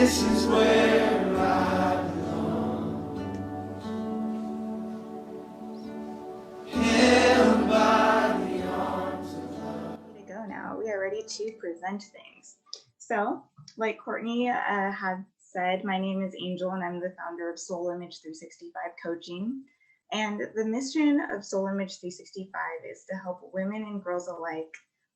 This is where I belong. Held by the arms of love. Ready to go now. We are ready to present things. So, like Courtney had said, my name is Angel and I'm the founder of Soul Image 365 Coaching. And the mission of Soul Image 365 is to help women and girls alike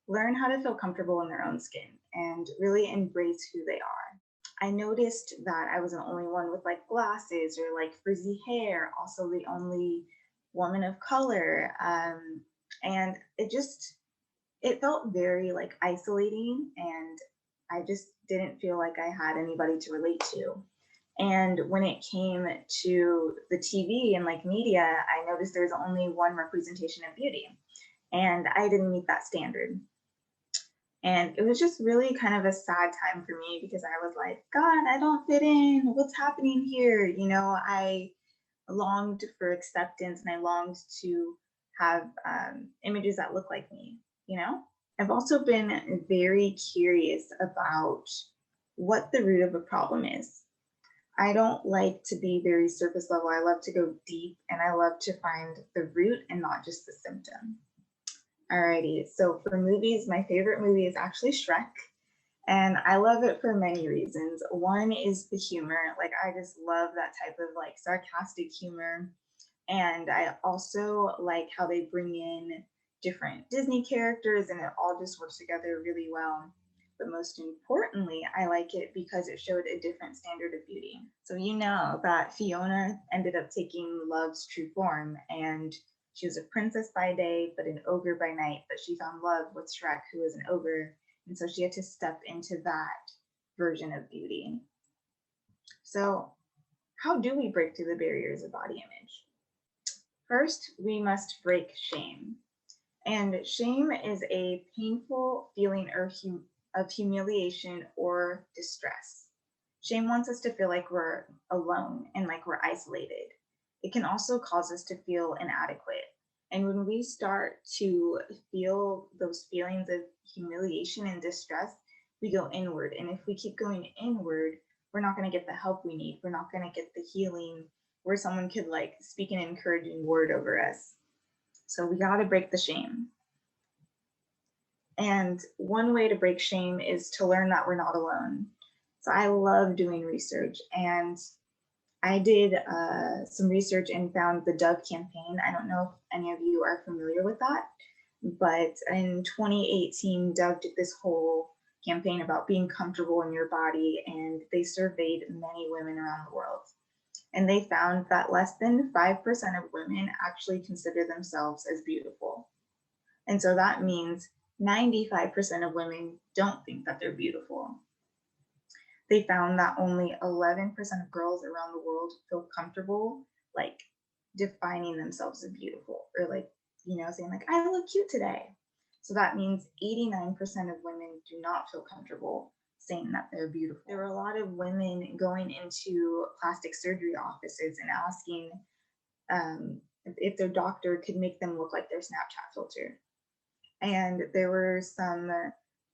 learn how to feel comfortable in their own skin and really embrace who they are. I noticed that I was the only one with like glasses or like frizzy hair, also the only woman of color. And it felt very like isolating, and I just didn't feel like I had anybody to relate to. And when it came to the TV and like media, I noticed there's only one representation of beauty, and I didn't meet that standard. And it was just really kind of a sad time for me because I was like, God, I don't fit in. What's happening here? I longed for acceptance and I longed to have images that look like me, you know? I've also been very curious about what the root of a problem is. I don't like to be very surface level. I love to go deep and I love to find the root and not just the symptom. Alrighty, so for movies, my favorite movie is actually Shrek. And I love it for many reasons. One is the humor. Like, I just love that type of like sarcastic humor. And I also like how they bring in different Disney characters and it all just works together really well. But most importantly, I like it because it showed a different standard of beauty. So you know that Fiona ended up taking love's true form, and she was a princess by day, but an ogre by night. But she found love with Shrek, who was an ogre. And so she had to step into that version of beauty. So, how do we break through the barriers of body image? First, we must break shame. And shame is a painful feeling of humiliation or distress. Shame wants us to feel like we're alone and like we're isolated. It can also cause us to feel inadequate. And when we start to feel those feelings of humiliation and distress, we go inward. And if we keep going inward, we're not going to get the help we need. We're not going to get the healing where someone could like speak an encouraging word over us. So we got to break the shame. And one way to break shame is to learn that we're not alone. So I love doing research, and I did some research and found the Dove campaign. I don't know if any of you are familiar with that, but in 2018, Dove did this whole campaign about being comfortable in your body, and they surveyed many women around the world. And they found that less than 5% of women actually consider themselves as beautiful. And so that means 95% of women don't think that they're beautiful. They found that only 11% of girls around the world feel comfortable like defining themselves as beautiful, or like, saying like, I look cute today. So that means 89% of women do not feel comfortable saying that they're beautiful. There were a lot of women going into plastic surgery offices and asking if their doctor could make them look like their Snapchat filter. And there were some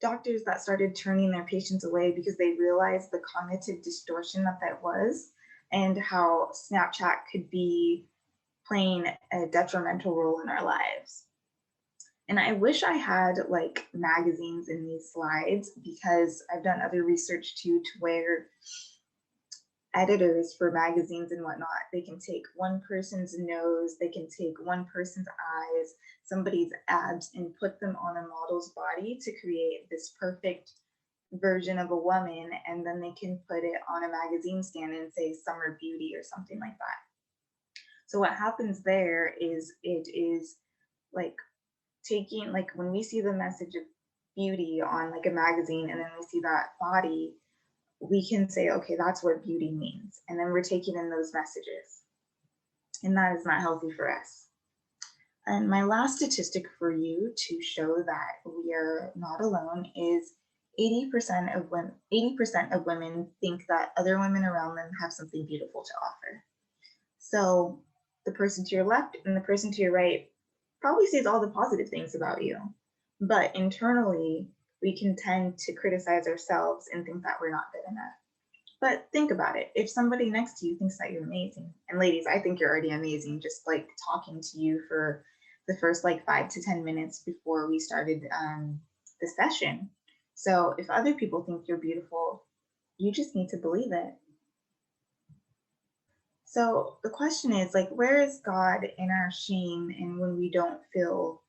doctors that started turning their patients away because they realized the cognitive distortion that was, and how Snapchat could be playing a detrimental role in our lives. And I wish I had like magazines in these slides, because I've done other research too, to where editors for magazines and whatnot, they can take one person's nose, they can take one person's eyes, somebody's abs, and put them on a model's body to create this perfect version of a woman, and then they can put it on a magazine stand and say Summer Beauty or something like that. So what happens there is it is like taking, like when we see the message of beauty on like a magazine and then we see that body, we can say, okay, that's what beauty means. And then we're taking in those messages. And that is not healthy for us. And my last statistic for you to show that we are not alone is 80% of women think that other women around them have something beautiful to offer. So the person to your left and the person to your right probably sees all the positive things about you. But internally, we can tend to criticize ourselves and think that we're not good enough. But think about it. If somebody next to you thinks that you're amazing, and ladies, I think you're already amazing just like talking to you for the first like 5 to 10 minutes before we started the session. So if other people think you're beautiful, you just need to believe it. So the question is like, where is God in our shame and when we don't feel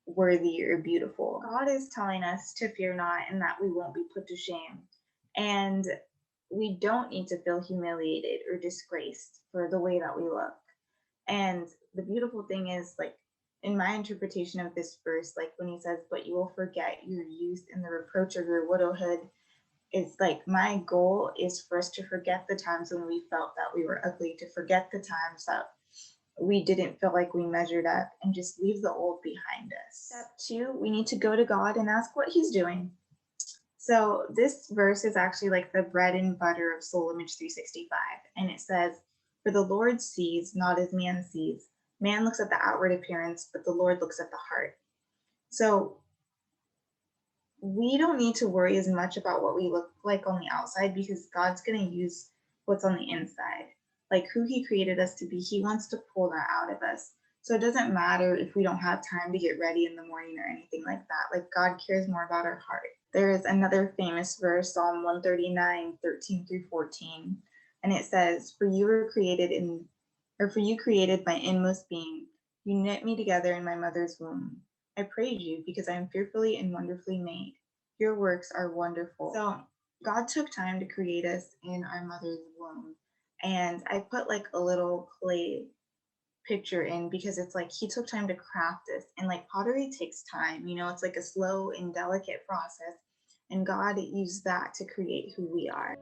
worthy or beautiful? God is telling us to fear not and that we won't be put to shame. And we don't need to feel humiliated or disgraced for the way that we look. And the beautiful thing is, like, in my interpretation of this verse, like when he says, but you will forget your youth and the reproach of your widowhood, it's like my goal is for us to forget the times when we felt that we were ugly, to forget the times that we didn't feel like we measured up, and just leave the old behind us. Step two, we need to go to God and ask what He's doing. So this verse is actually like the bread and butter of Soul Image 365. And it says, for the Lord sees not as man sees. Man looks at the outward appearance, but the Lord looks at the heart. So we don't need to worry as much about what we look like on the outside because God's going to use what's on the inside. Like who He created us to be, He wants to pull that out of us. So it doesn't matter if we don't have time to get ready in the morning or anything like that. Like God cares more about our heart. There is another famous verse, Psalm 139, 13 through 14. And it says, for you created my inmost being. You knit me together in my mother's womb. I praise you because I am fearfully and wonderfully made. Your works are wonderful. So God took time to create us in our mother's womb. And I put like a little clay picture in because it's like He took time to craft this. And like pottery takes time, it's like a slow and delicate process. And God used that to create who we are.